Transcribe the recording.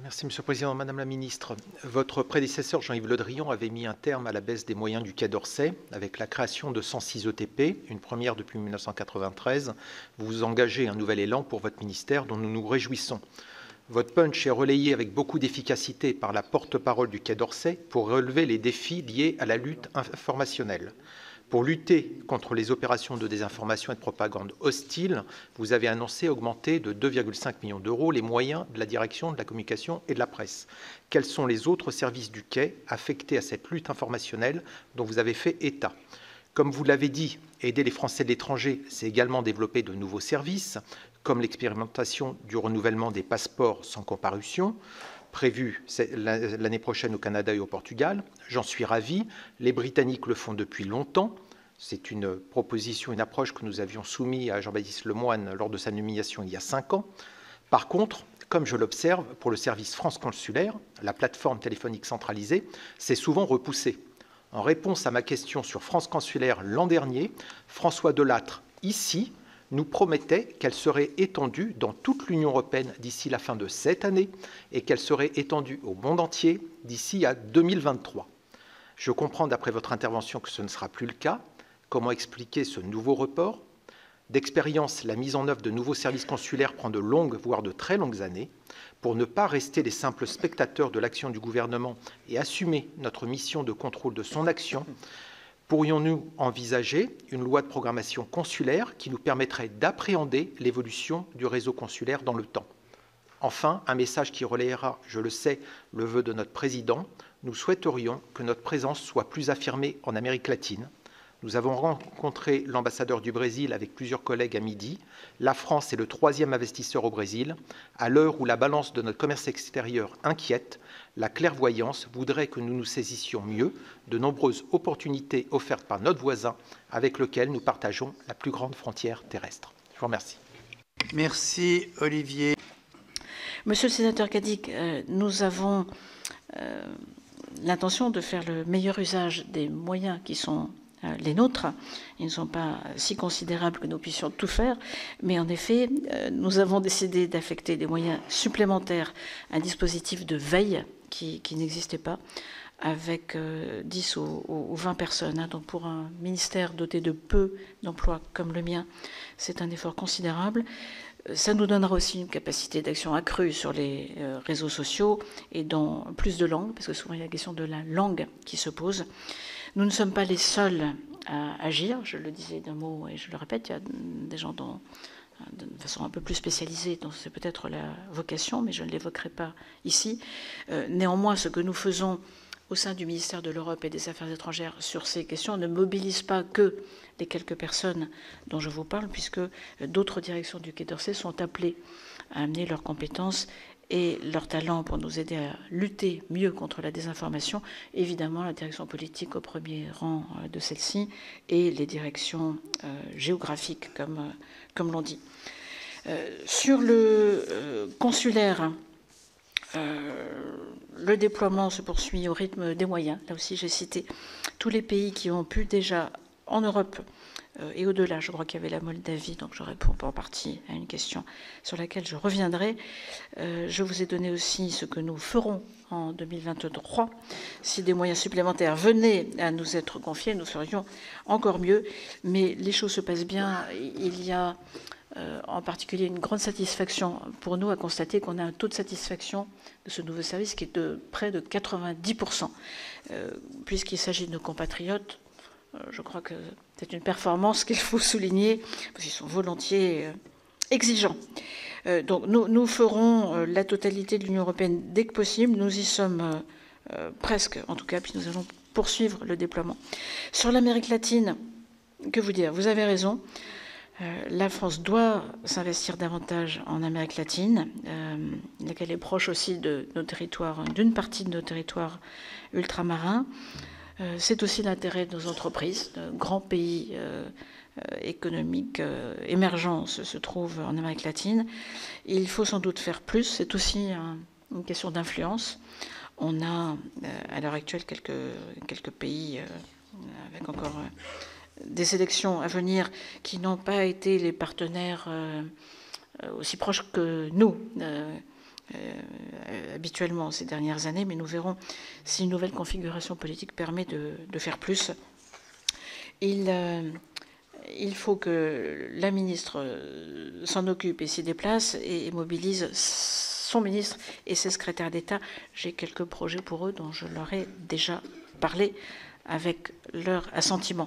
Merci, Monsieur le Président. Madame la Ministre, votre prédécesseur Jean-Yves Le Drian avait mis un terme à la baisse des moyens du Quai d'Orsay avec la création de 106 ETP, une première depuis 1993. Vous vous engagez un nouvel élan pour votre ministère dont nous nous réjouissons. Votre punch est relayé avec beaucoup d'efficacité par la porte-parole du Quai d'Orsay pour relever les défis liés à la lutte informationnelle. Pour lutter contre les opérations de désinformation et de propagande hostile, vous avez annoncé augmenter de 2,5 millions d'euros les moyens de la direction de la communication et de la presse. Quels sont les autres services du Quai affectés à cette lutte informationnelle dont vous avez fait état? Comme vous l'avez dit, aider les Français de l'étranger, c'est également développer de nouveaux services, comme l'expérimentation du renouvellement des passeports sans comparution, prévu l'année prochaine au Canada et au Portugal. J'en suis ravi. Les Britanniques le font depuis longtemps. C'est une proposition, une approche que nous avions soumise à Jean-Baptiste Lemoyne lors de sa nomination il y a 5 ans. Par contre, comme je l'observe, pour le service France Consulaire, la plateforme téléphonique centralisée, c'est souvent repoussé. En réponse à ma question sur France Consulaire l'an dernier, François Delattre, ici, nous promettait qu'elle serait étendue dans toute l'Union européenne d'ici la fin de cette année et qu'elle serait étendue au monde entier d'ici à 2023. Je comprends d'après votre intervention que ce ne sera plus le cas. Comment expliquer ce nouveau report? D'expérience, la mise en œuvre de nouveaux services consulaires prend de longues, voire de très longues années. Pour ne pas rester les simples spectateurs de l'action du gouvernement et assumer notre mission de contrôle de son action, pourrions-nous envisager une loi de programmation consulaire qui nous permettrait d'appréhender l'évolution du réseau consulaire dans le temps? Enfin, un message qui relayera, je le sais, le vœu de notre président. Nous souhaiterions que notre présence soit plus affirmée en Amérique latine. Nous avons rencontré l'ambassadeur du Brésil avec plusieurs collègues à midi. La France est le 3e investisseur au Brésil. À l'heure où la balance de notre commerce extérieur inquiète, la clairvoyance voudrait que nous nous saisissions mieux de nombreuses opportunités offertes par notre voisin avec lequel nous partageons la plus grande frontière terrestre. Je vous remercie. Merci, Olivier. Monsieur le sénateur Cadic, nous avons l'intention de faire le meilleur usage des moyens qui sont les nôtres. Ils ne sont pas si considérables que nous puissions tout faire, mais en effet, nous avons décidé d'affecter des moyens supplémentaires à un dispositif de veille qui n'existait pas, avec 10 ou 20 personnes. Donc pour un ministère doté de peu d'emplois comme le mien, c'est un effort considérable. Ça nous donnera aussi une capacité d'action accrue sur les réseaux sociaux et dans plus de langues, parce que souvent il y a la question de la langue qui se pose. Nous ne sommes pas les seuls à agir, je le disais d'un mot et je le répète, il y a des gens de façon un peu plus spécialisée, dont c'est peut-être la vocation, mais je ne l'évoquerai pas ici. Néanmoins, ce que nous faisons au sein du ministère de l'Europe et des Affaires étrangères sur ces questions ne mobilise pas que les quelques personnes dont je vous parle, puisque d'autres directions du Quai d'Orsay sont appelées à amener leurs compétences et leurs talents pour nous aider à lutter mieux contre la désinformation. Évidemment, la direction politique au premier rang de celle-ci et les directions géographiques, comme l'on dit. Sur le consulaire, le déploiement se poursuit au rythme des moyens. Là aussi, j'ai cité tous les pays qui ont pu déjà, en Europe et au-delà, je crois qu'il y avait la Moldavie, donc je réponds en partie à une question sur laquelle je reviendrai. Je vous ai donné aussi ce que nous ferons en 2023. Si des moyens supplémentaires venaient à nous être confiés, nous ferions encore mieux. Mais les choses se passent bien. Il y a en particulier une grande satisfaction pour nous à constater qu'on a un taux de satisfaction de ce nouveau service qui est de près de 90%. Puisqu'il s'agit de nos compatriotes, je crois que c'est une performance qu'il faut souligner, parce qu'ils sont volontiers exigeants. Donc nous ferons la totalité de l'Union européenne dès que possible. Nous y sommes presque, en tout cas, puis nous allons poursuivre le déploiement. Sur l'Amérique latine, que vous dire? Vous avez raison. La France doit s'investir davantage en Amérique latine, laquelle est proche aussi de nos territoires, d'une partie de nos territoires ultramarins. C'est aussi l'intérêt de nos entreprises. De grands pays économiques émergents se trouvent en Amérique latine. Il faut sans doute faire plus. C'est aussi une question d'influence. On a à l'heure actuelle quelques pays avec encore des élections à venir qui n'ont pas été les partenaires aussi proches que nous habituellement ces dernières années, mais nous verrons si une nouvelle configuration politique permet de faire plus. Il faut que la ministre s'en occupe et s'y déplace et mobilise son ministre et ses secrétaires d'État. J'ai quelques projets pour eux dont je leur ai déjà parlé avec leur assentiment.